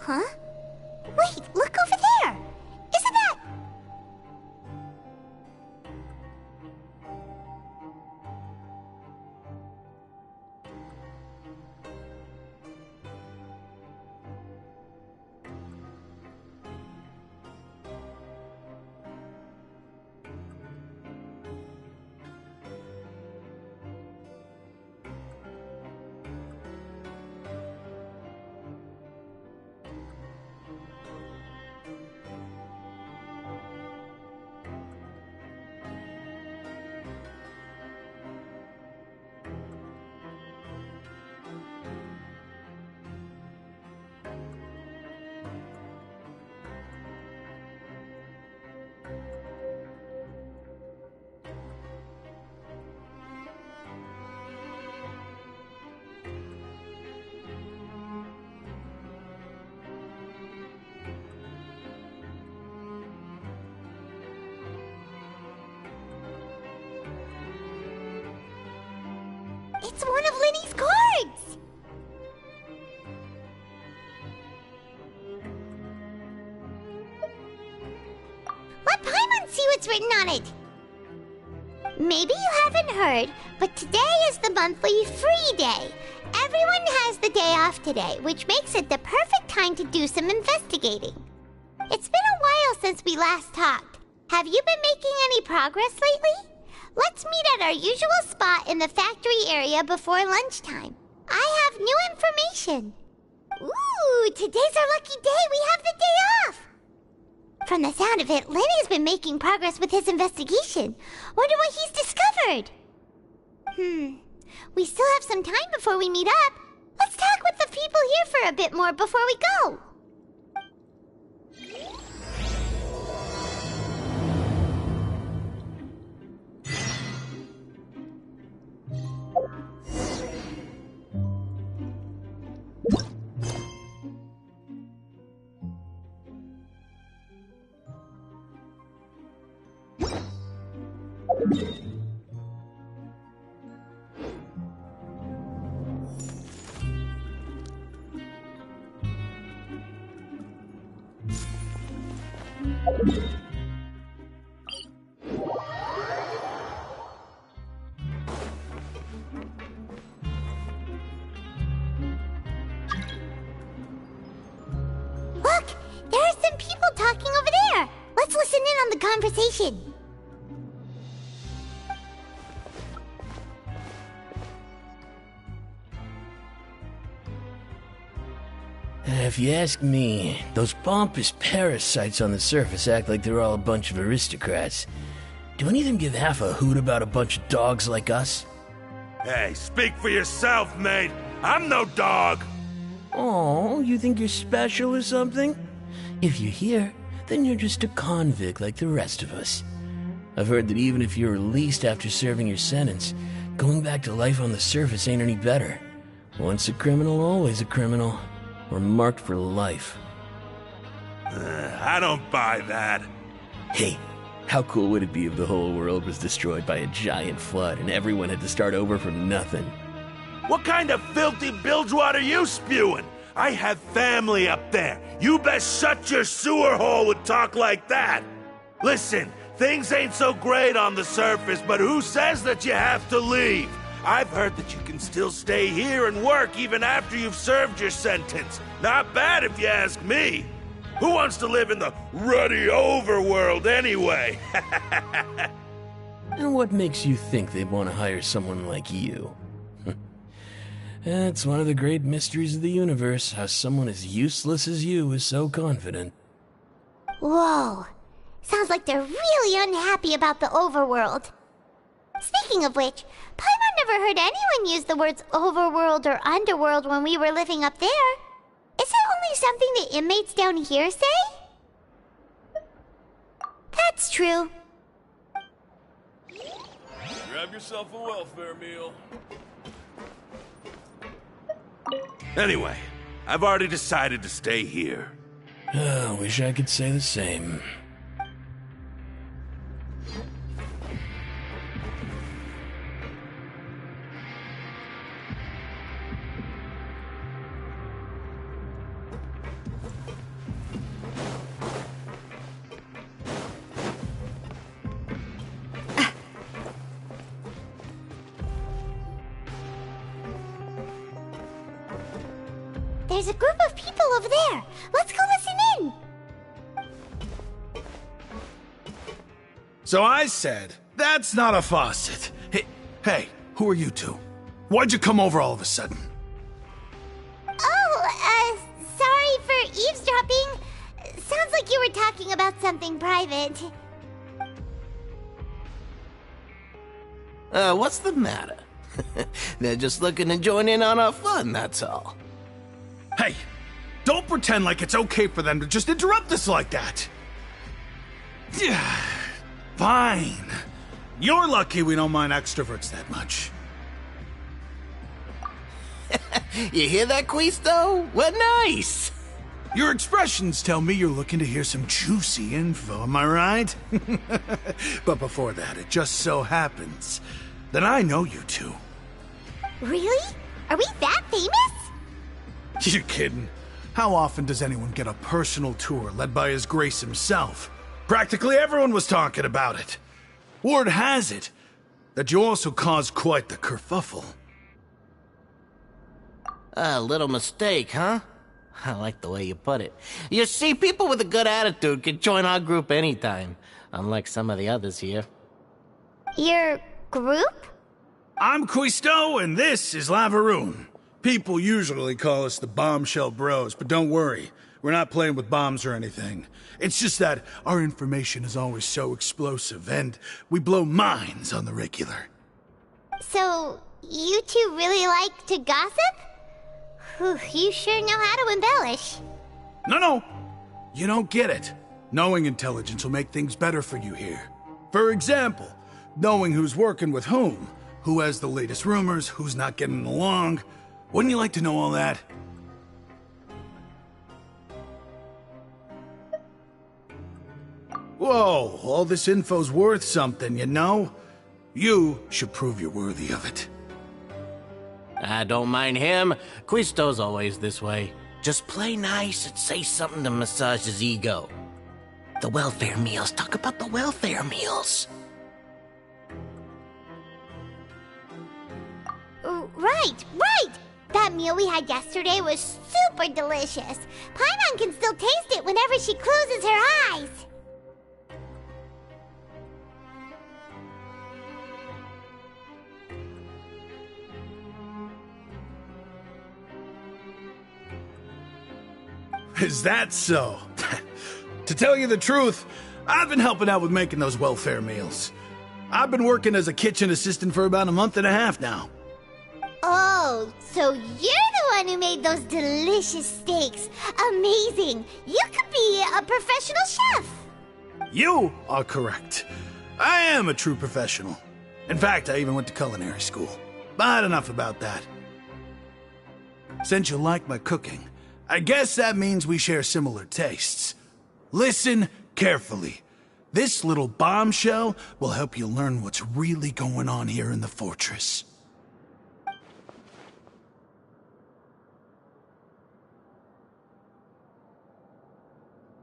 Huh? Wait, look over there! Isn't that... It's one of Linny's cards! Let Paimon see what's written on it! Maybe you haven't heard, but today is the monthly free day. Everyone has the day off today, which makes it the perfect time to do some investigating. It's been a while since we last talked. Have you been making any progress lately? Let's meet at our usual spot in the factory area before lunchtime. I have new information. Ooh, today's our lucky day. We have the day off. From the sound of it, Lenny's been making progress with his investigation. Wonder what he's discovered. We still have some time before we meet up. Let's talk with the people here for a bit more before we go. Look, there are some people talking over there. Let's listen in on the conversation. If you ask me, those pompous parasites on the surface act like they're all a bunch of aristocrats. Do any of them give half a hoot about a bunch of dogs like us? Hey, speak for yourself, mate. I'm no dog. Oh, you think you're special or something? If you're here, then you're just a convict like the rest of us. I've heard that even if you're released after serving your sentence, going back to life on the surface ain't any better. Once a criminal, always a criminal. We're marked for life. I don't buy that. Hey, how cool would it be if the whole world was destroyed by a giant flood and everyone had to start over from nothing? What kind of filthy bilgewater are you spewing? I have family up there. You best shut your sewer hole with talk like that. Listen, things ain't so great on the surface, but who says that you have to leave? I've heard that you can still stay here and work even after you've served your sentence. Not bad if you ask me. Who wants to live in the ruddy overworld anyway? And what makes you think they'd want to hire someone like you? It's one of the great mysteries of the universe, how someone as useless as you is so confident. Whoa. Sounds like they're really unhappy about the overworld. Speaking of which, Paimon never heard anyone use the words overworld or underworld when we were living up there. Is it only something the inmates down here say? That's true. Grab yourself a welfare meal. Anyway, I've already decided to stay here. Wish I could say the same. There's a group of people over there. Let's go listen in. So I said, that's not a faucet. Hey, who are you two? Why'd you come over all of a sudden? Oh, sorry for eavesdropping. Sounds like you were talking about something private. What's the matter? They're just looking to join in on our fun, that's all. Hey, don't pretend like it's okay for them to just interrupt us like that. Yeah, fine. You're lucky we don't mind extroverts that much. You hear that, Quisto? What nice! Your expressions tell me you're looking to hear some juicy info, am I right? But before that, it just so happens that I know you two. Really? Are we that famous? You're kidding. How often does anyone get a personal tour led by His Grace himself? Practically everyone was talking about it. Word has it that you also caused quite the kerfuffle. A little mistake, huh? I like the way you put it. You see, people with a good attitude can join our group anytime, unlike some of the others here. Your group? I'm Quisto, and this is Lavaroon. People usually call us the Bombshell Bros, but don't worry. We're not playing with bombs or anything. It's just that our information is always so explosive, and we blow minds on the regular. So, you two really like to gossip? Whew, you sure know how to embellish. No. You don't get it. Knowing intelligence will make things better for you here. For example, knowing who's working with whom, who has the latest rumors, who's not getting along. Wouldn't you like to know all that? Whoa, all this info's worth something, you know? You should prove you're worthy of it. I don't mind him. Quisto's always this way. Just play nice and say something to massage his ego. The welfare meals. Talk about the welfare meals. Right. That meal we had yesterday was super delicious. Paimon can still taste it whenever she closes her eyes. Is that so? To tell you the truth, I've been helping out with making those welfare meals. I've been working as a kitchen assistant for about a month and a half now. Oh, so you're the one who made those delicious steaks. Amazing. You could be a professional chef. You are correct. I am a true professional. In fact, I even went to culinary school. But enough about that. Since you like my cooking, I guess that means we share similar tastes. Listen carefully. This little bombshell will help you learn what's really going on here in the fortress.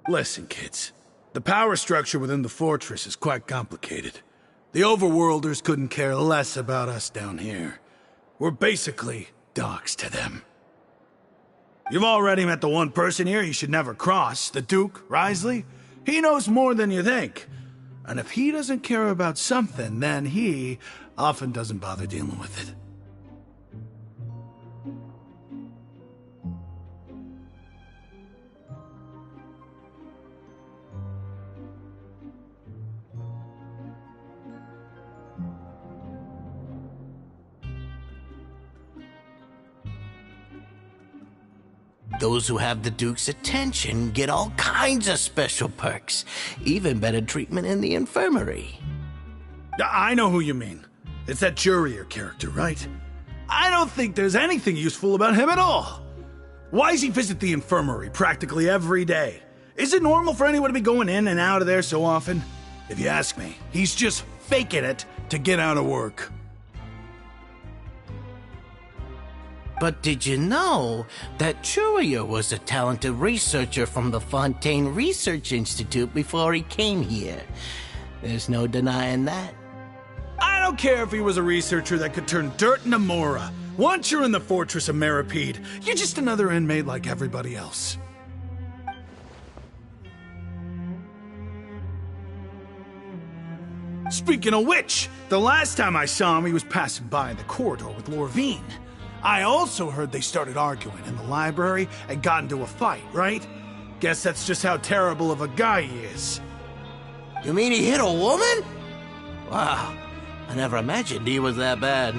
Listen, kids. The power structure within the fortress is quite complicated. The overworlders couldn't care less about us down here. We're basically dogs to them. You've already met the one person here you should never cross, the Duke, Risley. He knows more than you think. And if he doesn't care about something, then he often doesn't bother dealing with it. Those who have the Duke's attention get all kinds of special perks, even better treatment in the infirmary. I know who you mean. It's that Jurier character, right? I don't think there's anything useful about him at all. Why does he visit the infirmary practically every day? Is it normal for anyone to be going in and out of there so often? If you ask me, he's just faking it to get out of work. But did you know that Jurier was a talented researcher from the Fontaine Research Institute before he came here? There's no denying that. I don't care if he was a researcher that could turn dirt into Mora. Once you're in the fortress of Meripede, you're just another inmate like everybody else. Speaking of which, the last time I saw him, he was passing by in the corridor with Lorvine. I also heard they started arguing in the library and got into a fight, right? Guess that's just how terrible of a guy he is. You mean he hit a woman? Wow, I never imagined he was that bad.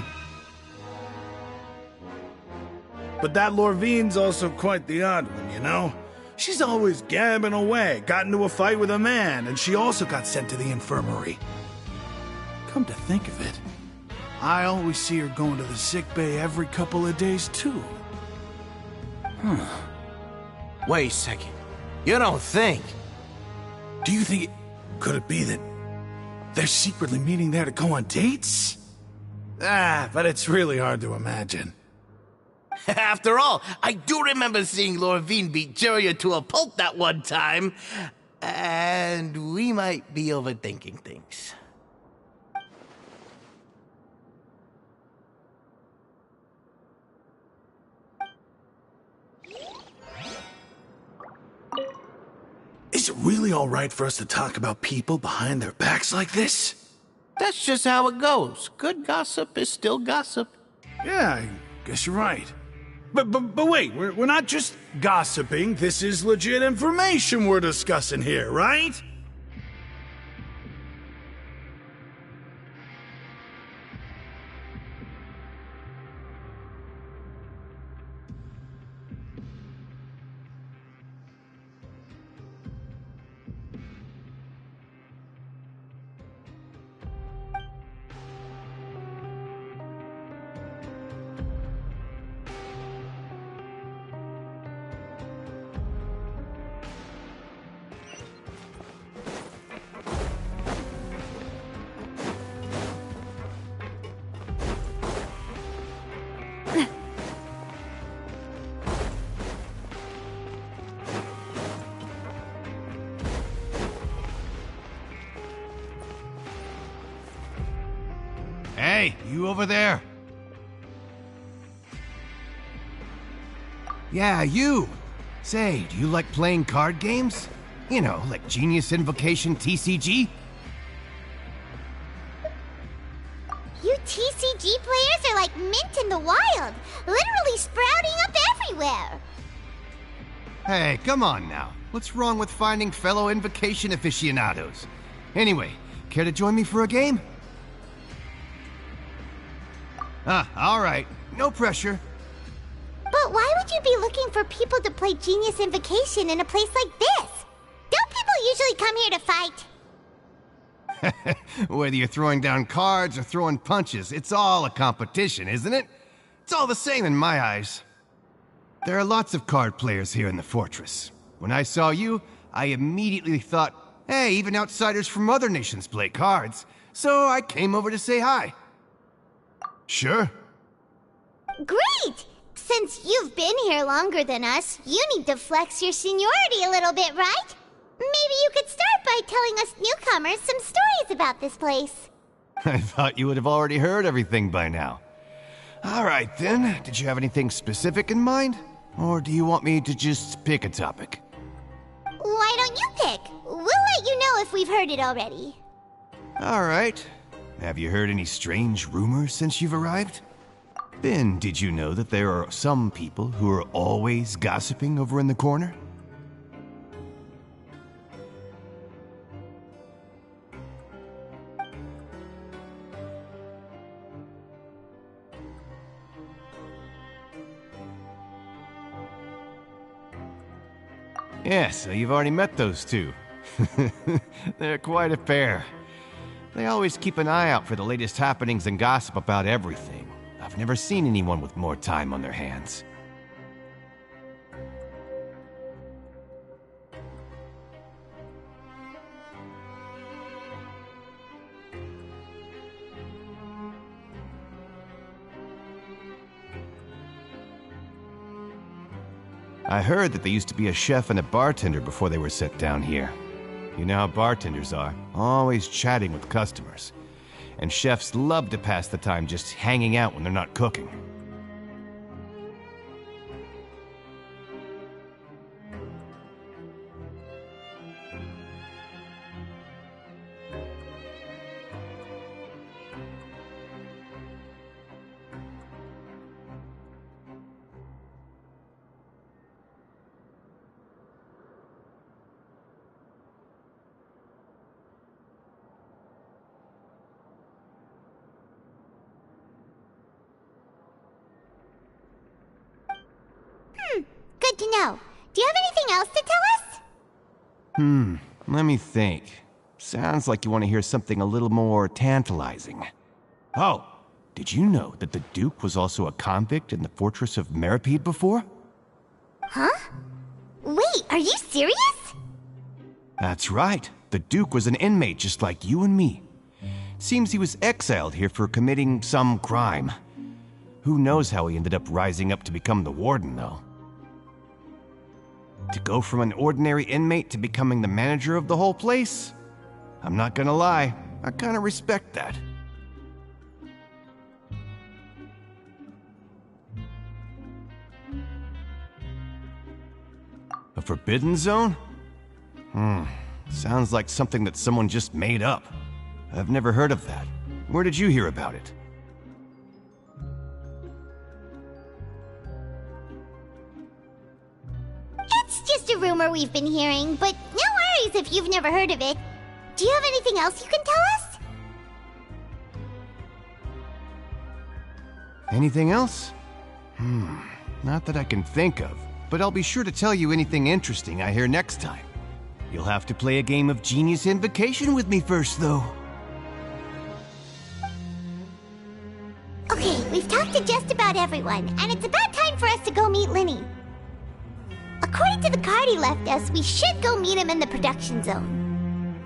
But that Lorvine's also quite the odd one, you know? She's always gabbing away, got into a fight with a man, and she also got sent to the infirmary. Come to think of it, I always see her going to the sick bay every couple of days, too. Wait a second. You don't think? Do you think could it be that they're secretly meeting there to go on dates? But it's really hard to imagine. After all, I do remember seeing Lorvine beat Jerry to a pulp that one time. And we might be overthinking things. Is it really all right for us to talk about people behind their backs like this? That's just how it goes. Good gossip is still gossip. Yeah, I guess you're right. But wait, we're not just gossiping. This is legit information we're discussing here, right? Hey, you over there? Yeah, you. Say, do you like playing card games? You know, like Genius Invocation TCG? You TCG players are like mint in the wild, literally sprouting up everywhere. Hey, come on now. What's wrong with finding fellow Invocation aficionados? Anyway, care to join me for a game? All right. No pressure. But why would you be looking for people to play Genius Invocation in a place like this? Don't people usually come here to fight? Whether you're throwing down cards or throwing punches, it's all a competition, isn't it? It's all the same in my eyes. There are lots of card players here in the fortress. When I saw you, I immediately thought, hey, even outsiders from other nations play cards. So I came over to say hi. Sure. Great! Since you've been here longer than us, you need to flex your seniority a little bit, right? Maybe you could start by telling us newcomers some stories about this place. I thought you would have already heard everything by now. All right, then. Did you have anything specific in mind? Or do you want me to just pick a topic? Why don't you pick? We'll let you know if we've heard it already. All right. Have you heard any strange rumors since you've arrived? Ben, did you know that there are some people who are always gossiping over in the corner? Yeah, so you've already met those two. They're quite a pair. They always keep an eye out for the latest happenings and gossip about everything. I've never seen anyone with more time on their hands. I heard that there used to be a chef and a bartender before they were sent down here. You know how bartenders are, always chatting with customers. And chefs love to pass the time just hanging out when they're not cooking. to know. Do you have anything else to tell us? Let me think. Sounds like you want to hear something a little more tantalizing. Oh, did you know that the Duke was also a convict in the fortress of Meripede before? Huh? Wait, are you serious? That's right. The Duke was an inmate just like you and me. Seems he was exiled here for committing some crime. Who knows how he ended up rising up to become the warden, though. To go from an ordinary inmate to becoming the manager of the whole place? I'm not gonna lie, I kinda respect that. A forbidden zone? Sounds like something that someone just made up. I've never heard of that. Where did you hear about it? It's just a rumor we've been hearing, but no worries if you've never heard of it. Do you have anything else you can tell us? Anything else? Not that I can think of, but I'll be sure to tell you anything interesting I hear next time. You'll have to play a game of Genius Invocation with me first, though. Okay, we've talked to just about everyone, and it's about time for us to go meet Linny. According to the card he left us, we should go meet him in the production zone.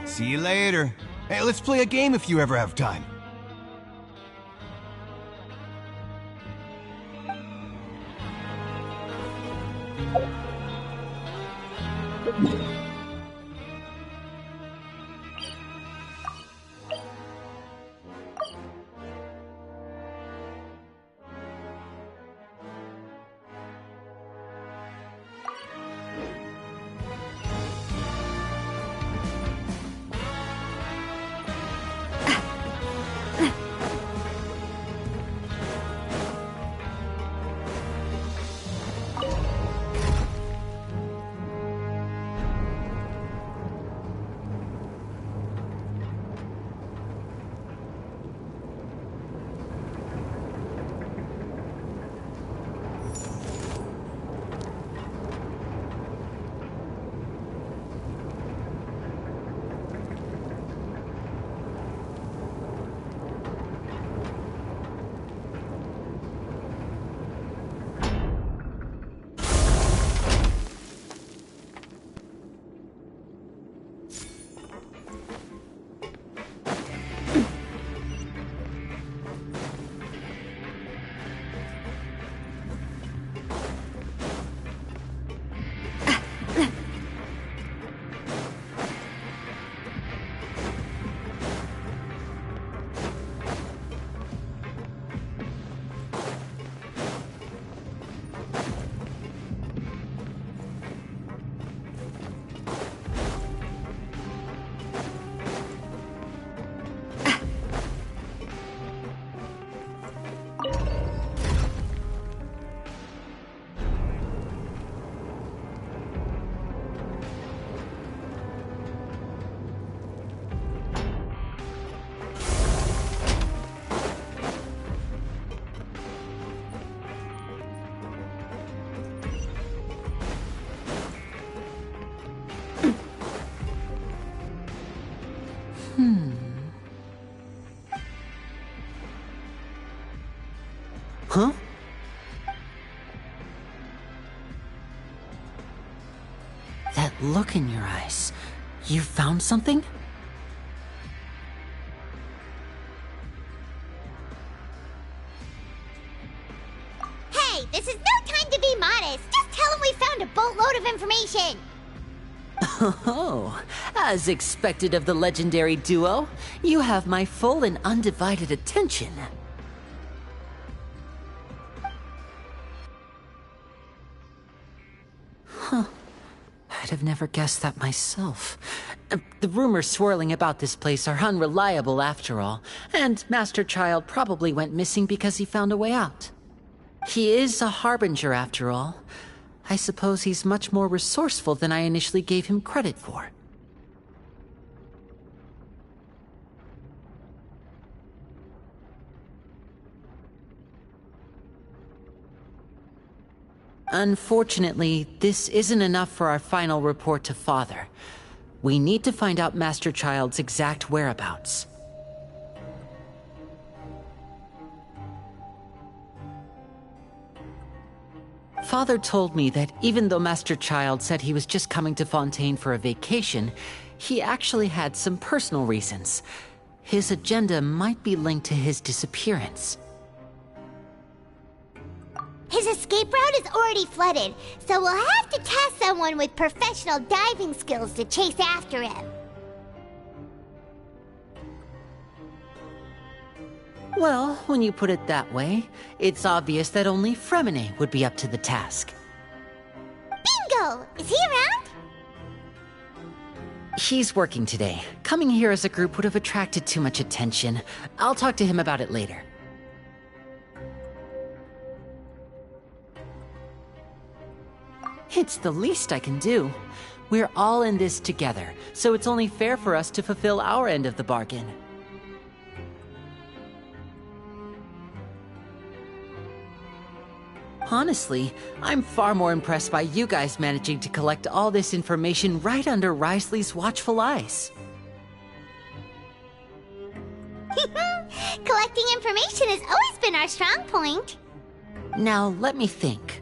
See you later. Hey, let's play a game if you ever have time. Huh? That look in your eyes. You found something? Hey, this is no time to be modest. Just tell him we found a boatload of information. Oh, as expected of the legendary duo, you have my full and undivided attention. Huh. I'd have never guessed that myself. The rumors swirling about this place are unreliable after all, and Master Child probably went missing because he found a way out. He is a harbinger after all. I suppose he's much more resourceful than I initially gave him credit for. Unfortunately, this isn't enough for our final report to Father. We need to find out Master Child's exact whereabouts. Father told me that even though Master Child said he was just coming to Fontaine for a vacation, he actually had some personal reasons. His agenda might be linked to his disappearance. His escape route is already flooded, so we'll have to task someone with professional diving skills to chase after him. Well, when you put it that way, it's obvious that only Fremine would be up to the task. Bingo! Is he around? He's working today. Coming here as a group would have attracted too much attention. I'll talk to him about it later. It's the least I can do. We're all in this together, so it's only fair for us to fulfill our end of the bargain. Honestly, I'm far more impressed by you guys managing to collect all this information right under Risley's watchful eyes. Collecting information has always been our strong point. Now, let me think.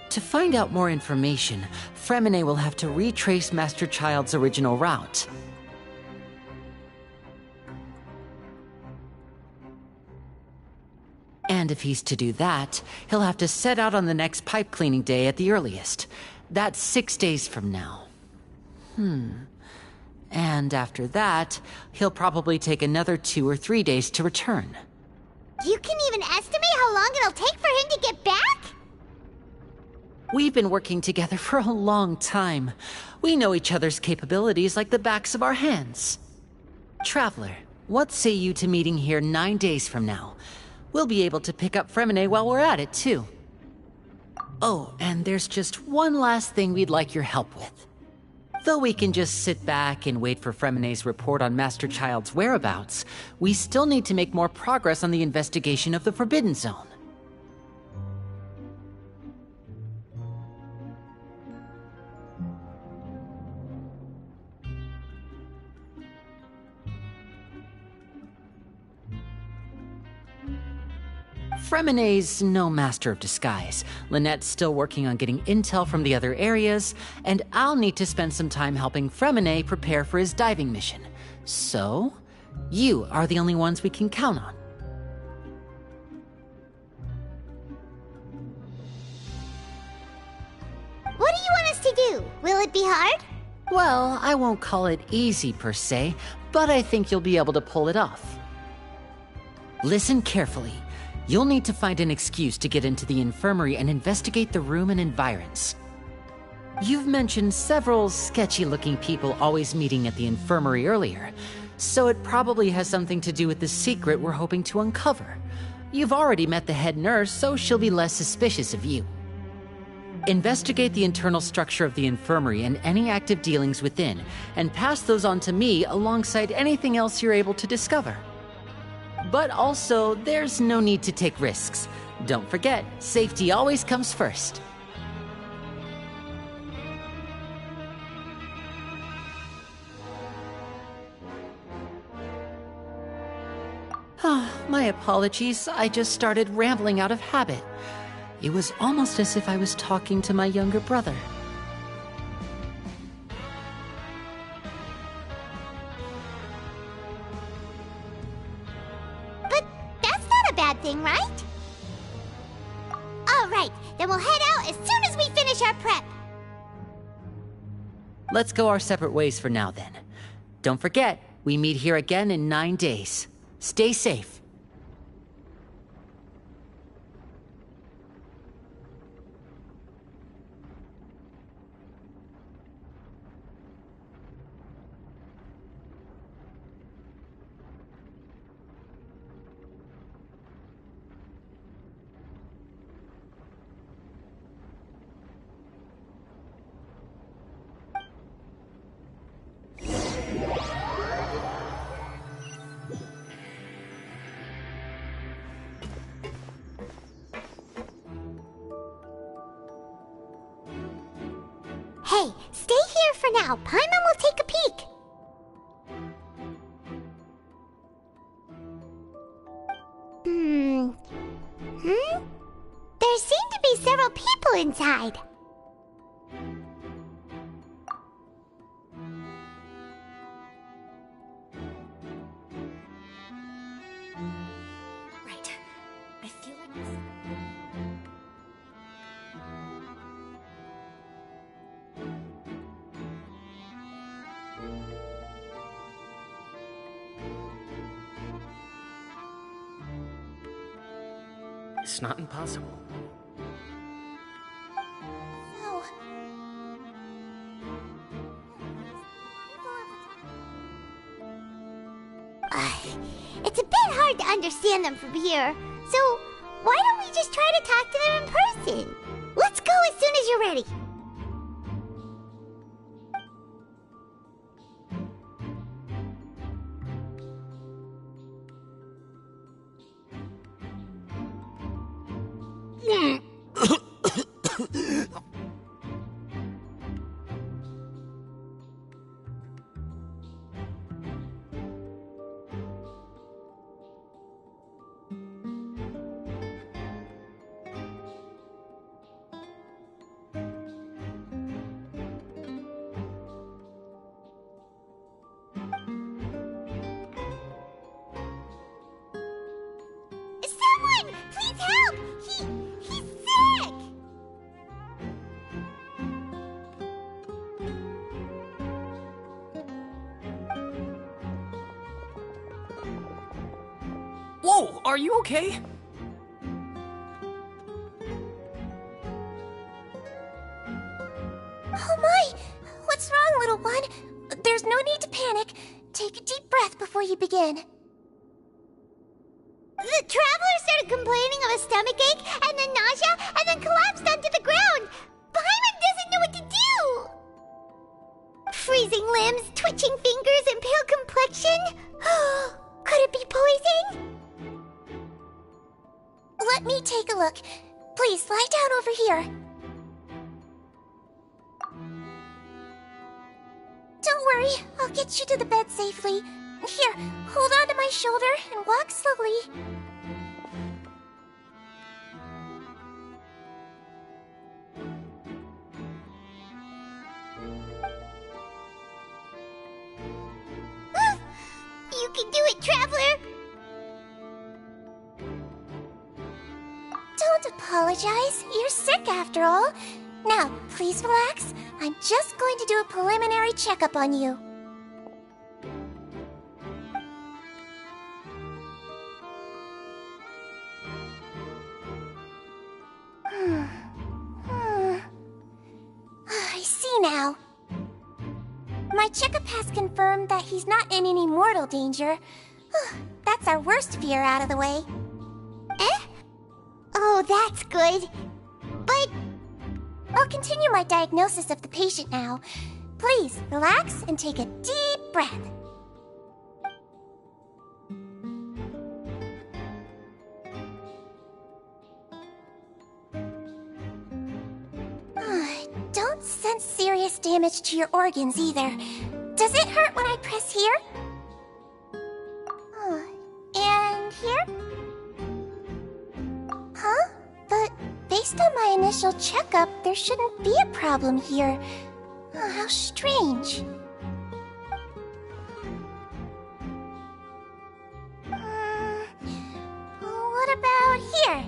To find out more information, Fremine will have to retrace Master Child's original route. And if he's to do that, he'll have to set out on the next pipe cleaning day at the earliest. That's 6 days from now. And after that, he'll probably take another 2 or 3 days to return. You can even estimate how long it'll take for him to get back? We've been working together for a long time. We know each other's capabilities like the backs of our hands. Traveler, what say you to meeting here 9 days from now? We'll be able to pick up Fremine while we're at it, too. Oh, and there's just one last thing we'd like your help with. Though we can just sit back and wait for Fremine's report on Master Child's whereabouts, we still need to make more progress on the investigation of the Forbidden Zone. Fremine's no master of disguise. Lynette's still working on getting intel from the other areas, and I'll need to spend some time helping Fremine prepare for his diving mission. So, you are the only ones we can count on. What do you want us to do? Will it be hard? Well, I won't call it easy per se, but I think you'll be able to pull it off. Listen carefully. You'll need to find an excuse to get into the infirmary and investigate the room and environs. You've mentioned several sketchy-looking people always meeting at the infirmary earlier, so it probably has something to do with the secret we're hoping to uncover. You've already met the head nurse, so she'll be less suspicious of you. Investigate the internal structure of the infirmary and any active dealings within, and pass those on to me alongside anything else you're able to discover. But also, there's no need to take risks. Don't forget, safety always comes first. My apologies, I just started rambling out of habit. It was almost as if I was talking to my younger brother. But that's not a bad thing, right? All right, then we'll head out as soon as we finish our prep. Let's go our separate ways for now, then. Don't forget, we meet here again in 9 days. Stay safe. Hey, stay here for now. Paimon will take a peek. There seem to be several people inside. Right. I feel like this. It's not impossible. Oh. It's a bit hard to understand them from here, so why don't we just try to talk to them in person? Let's go as soon as you're ready. Someone! Please help! He's sick! Whoa, are you okay? Oh my! What's wrong, little one? There's no need to panic. Take a deep breath before you begin. The traveler started complaining of a stomachache, and then nausea, and then collapsed onto the ground. Paimon doesn't know what to do! Freezing limbs, twitching fingers, and pale complexion? Could it be poison? Let me take a look. Please, lie down over here. Don't worry, I'll get you to the bed safely. Here, hold on to my shoulder and walk slowly. You can do it, Traveler! Don't apologize. You're sick after all. Now, please relax. I'm just going to do a preliminary checkup on you. I see now. My checkup has confirmed that he's not in any mortal danger. That's our worst fear out of the way. Eh? Oh, that's good. But I'll continue my diagnosis of the patient now. Please, relax and take a deep breath. Don't sense serious damage to your organs either. Does it hurt when I press here? And here? Huh? But based on my initial checkup, there shouldn't be a problem here. How strange. What about here?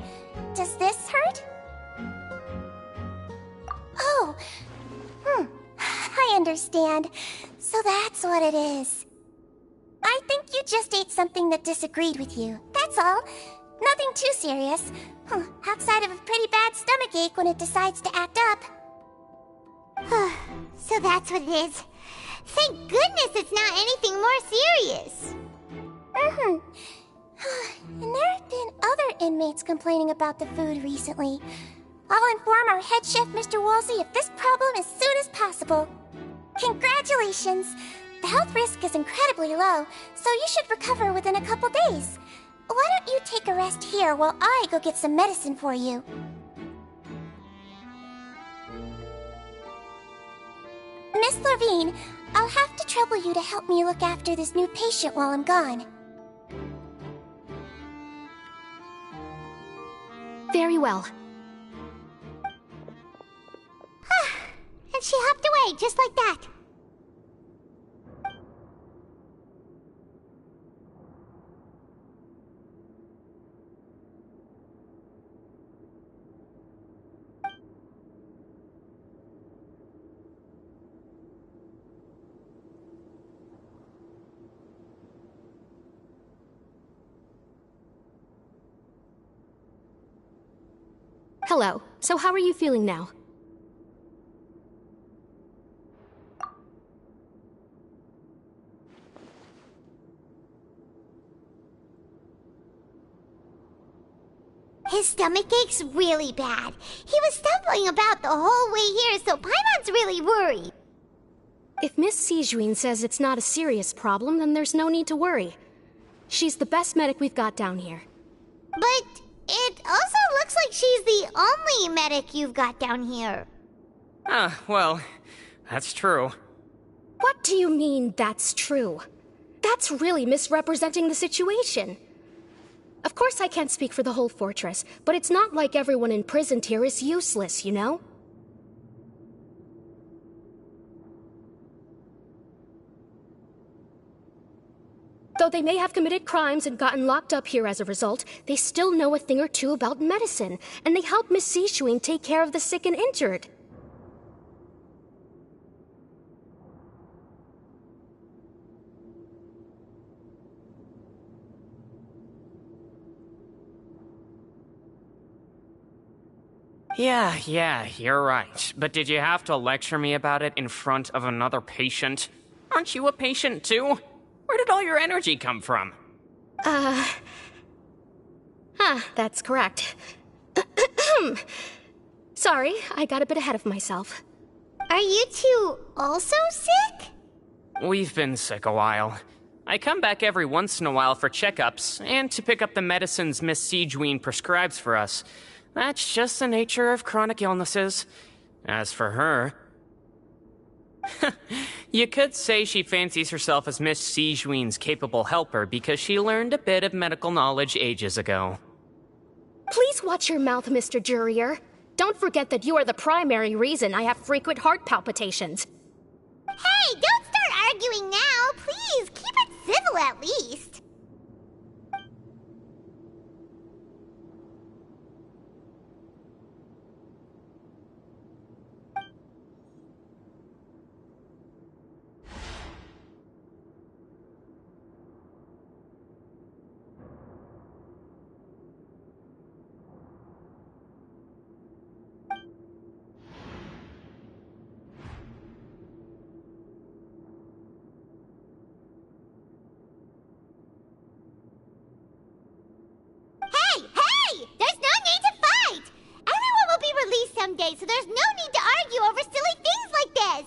Does this hurt? Oh, I understand. So that's what it is. I think you just ate something that disagreed with you. That's all. Nothing too serious. Outside of a pretty bad stomachache when it decides to act up. So that's what it is. Thank goodness it's not anything more serious. And there have been other inmates complaining about the food recently. I'll inform our head chef, Mr. Wolsey, of this problem as soon as possible. Congratulations! The health risk is incredibly low, so you should recover within a couple days. Why don't you take a rest here while I go get some medicine for you? Miss Lorvine, I'll have to trouble you to help me look after this new patient while I'm gone. Very well. And she hopped away just like that. Hello. So how are you feeling now? His stomach aches really bad. He was stumbling about the whole way here, so Paimon's really worried. If Miss Sijuin says it's not a serious problem, then there's no need to worry. She's the best medic we've got down here. But it also looks like she's the only medic you've got down here. Well, that's true. What do you mean, that's true? That's really misrepresenting the situation. Of course I can't speak for the whole fortress, but it's not like everyone imprisoned here is useless, you know? Though they may have committed crimes and gotten locked up here as a result, they still know a thing or two about medicine, and they help Miss Sijuin take care of the sick and injured. Yeah, you're right. But did you have to lecture me about it in front of another patient? Aren't you a patient too? Where did all your energy come from? That's correct. Sorry, I got a bit ahead of myself. Are you two also sick? We've been sick a while. I come back every once in a while for checkups, and to pick up the medicines Miss Sijuin prescribes for us. That's just the nature of chronic illnesses. As for her... You could say she fancies herself as Miss Sijuin's capable helper because she learned a bit of medical knowledge ages ago. Please watch your mouth, Mr. Jurier. Don't forget that you are the primary reason I have frequent heart palpitations. Hey, don't start arguing now! Please, keep it civil at least! Someday, so there's no need to argue over silly things like this!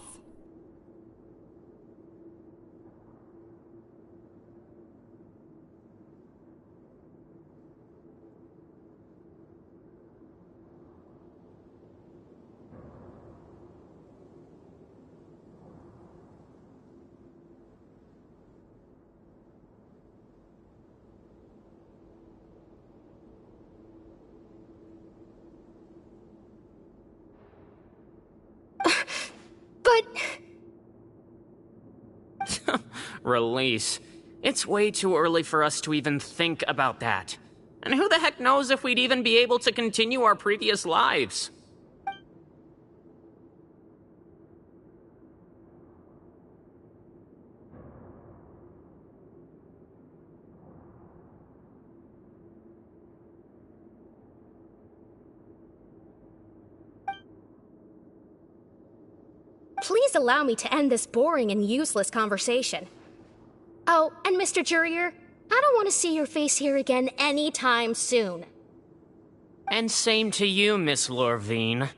Release. It's way too early for us to even think about that. And who the heck knows if we'd even be able to continue our previous lives? Please allow me to end this boring and useless conversation. Oh, and Mr. Jurier, I don't want to see your face here again anytime soon. And same to you, Miss Lorvine.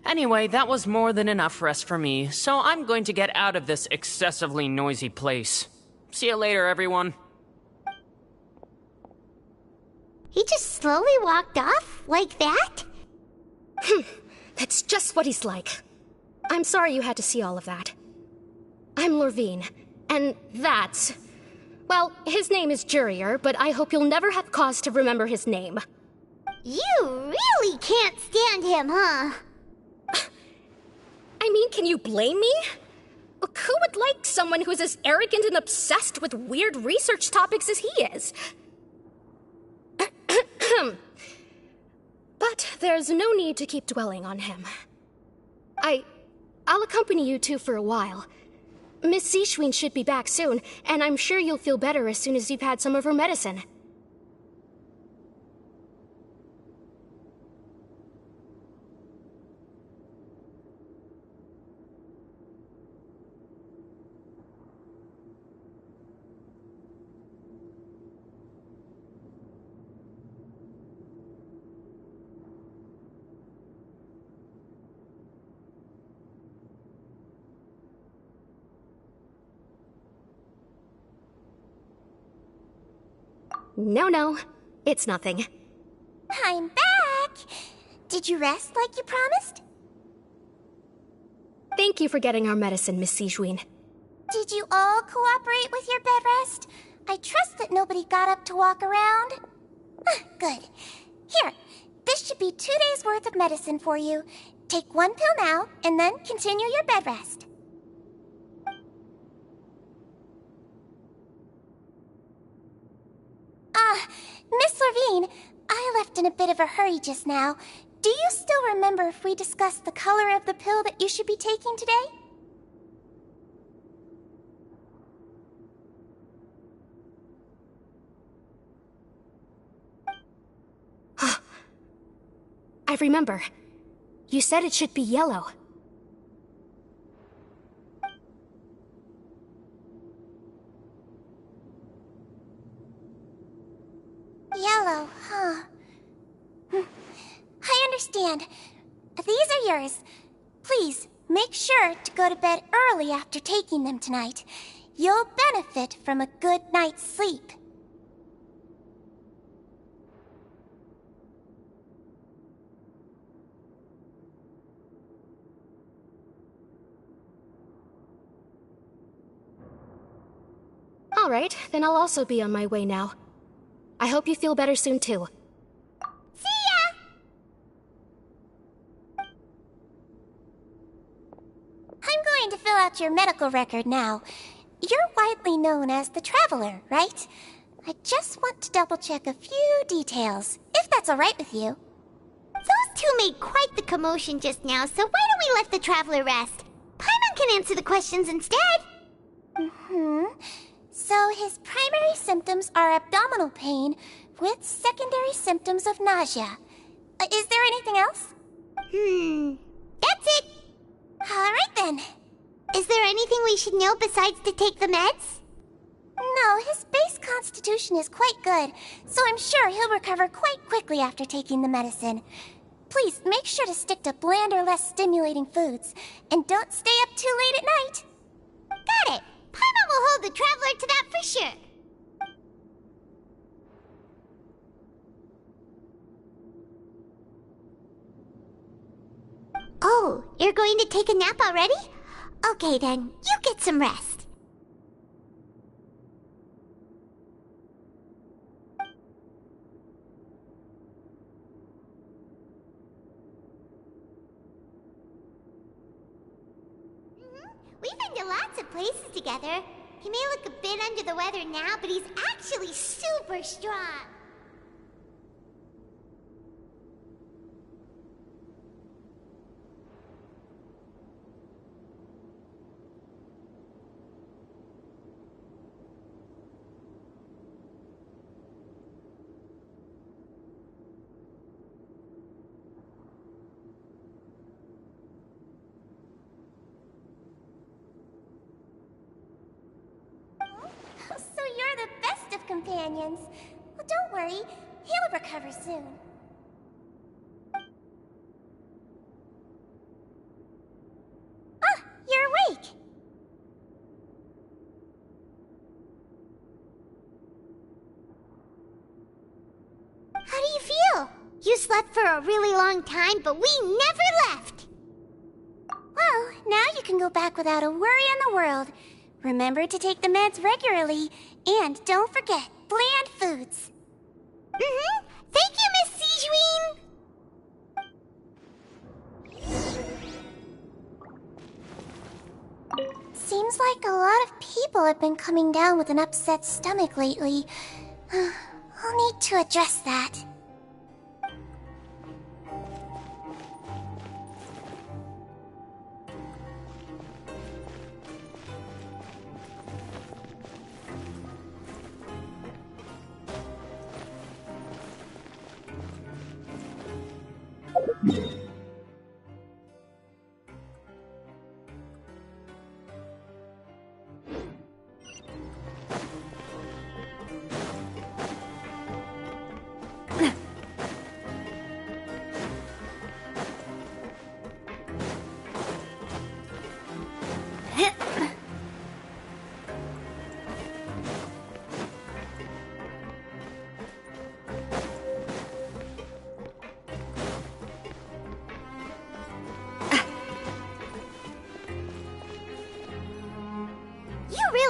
Anyway, that was more than enough rest for me, so I'm going to get out of this excessively noisy place. See you later, everyone. He just slowly walked off like that? That's just what he's like. I'm sorry you had to see all of that. I'm Lorvine, and that's... Well, his name is Jurier, but I hope you'll never have cause to remember his name. You really can't stand him, huh? I mean, can you blame me? Who would like someone who's as arrogant and obsessed with weird research topics as he is? But there's no need to keep dwelling on him. I'll accompany you two for a while. Miss Zishwin should be back soon, and I'm sure you'll feel better as soon as you've had some of her medicine. No, it's nothing. I'm back! Did you rest like you promised? Thank you for getting our medicine, Miss Zishwin. Did you all cooperate with your bed rest? I trust that nobody got up to walk around. Good. Here, this should be 2 days' worth of medicine for you. Take 1 pill now, and then continue your bed rest. Miss Lorvine, I left in a bit of a hurry just now. Do you still remember if we discussed the color of the pill that you should be taking today? I remember. You said it should be yellow. Yellow, huh? I understand. These are yours. Please, make sure to go to bed early after taking them tonight. You'll benefit from a good night's sleep. All right, then I'll also be on my way now. I hope you feel better soon, too. See ya! I'm going to fill out your medical record now. You're widely known as the Traveler, right? I just want to double-check a few details, if that's all right with you. Those two made quite the commotion just now, so why don't we let the Traveler rest? Paimon can answer the questions instead. So his primary symptoms are abdominal pain with secondary symptoms of nausea. Is there anything else? That's it. All right then. Is there anything we should know besides to take the meds? No, his base constitution is quite good, so I'm sure he'll recover quite quickly after taking the medicine. Please make sure to stick to bland or less stimulating foods, and don't stay up too late at night. Got it. Paimon will hold the Traveler to that for sure. Oh, you're going to take a nap already? Okay then, you get some rest. We've been to lots of places together. He may look a bit under the weather now, but he's actually super strong. So you're the best of companions. Well, don't worry. He'll recover soon. Ah, you're awake. How do you feel? You slept for a really long time, but we never left. Well, now you can go back without a worry in the world. Remember to take the meds regularly, and don't forget, bland foods. Thank you, Miss Sijuin! Seems like a lot of people have been coming down with an upset stomach lately. I'll need to address that.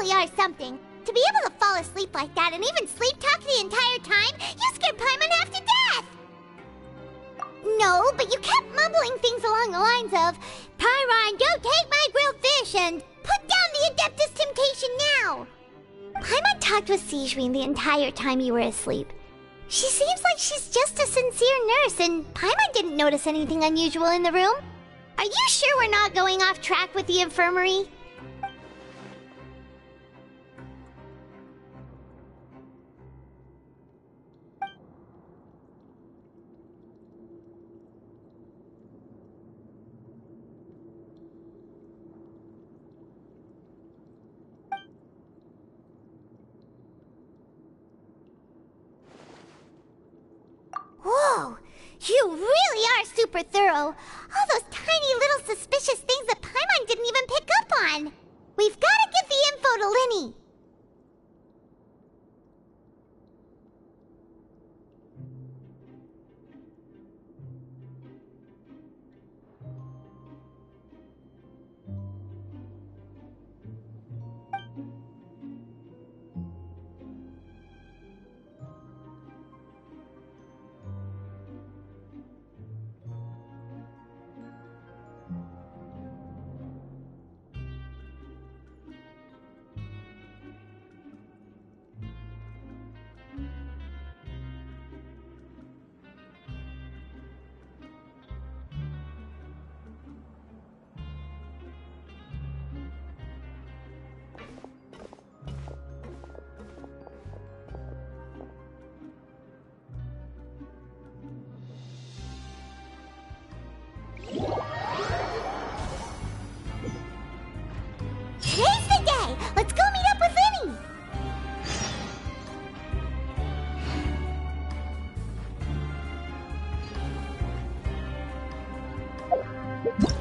Are something. To be able to fall asleep like that and even sleep talk the entire time, you scared Paimon half to death! No, but you kept mumbling things along the lines of, Pyron, don't take my grilled fish, and put down the Adeptus Temptation now! Paimon talked with Sijuin the entire time you were asleep. She seems like she's just a sincere nurse, and Paimon didn't notice anything unusual in the room. Are you sure we're not going off track with the infirmary? Whoa! You really are super thorough! All those tiny little suspicious things that Paimon didn't even pick up on! We've gotta give the info to Linny! Today's the day! Let's go meet up with Linny!